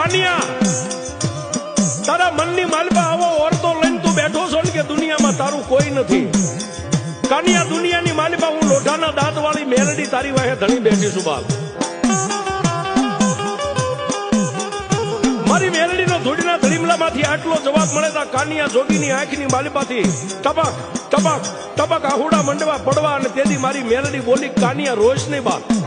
કાનિયા તારા મનની માલપા આવો ઓરતો લઈને તું બેઠો છો ને કે દુનિયામાં તારું કોઈ નથી કાનિયા દુનિયાની માલપા હું લોઢાના દાંત વાળી મેલડી તારી વાહે ધણી બેઠી છું બાલ મારી મેલડીનો ધૂળના ધડીમલામાંથી આટલો જવાબ મળે તા કાનિયા જોગીની આંખની માલપાથી ટપક ટપક ટપક આહુડા મંડવા પડવા અને તેથી મારી મેલડી બોલી કાનિયા રોજ નહીં બાલ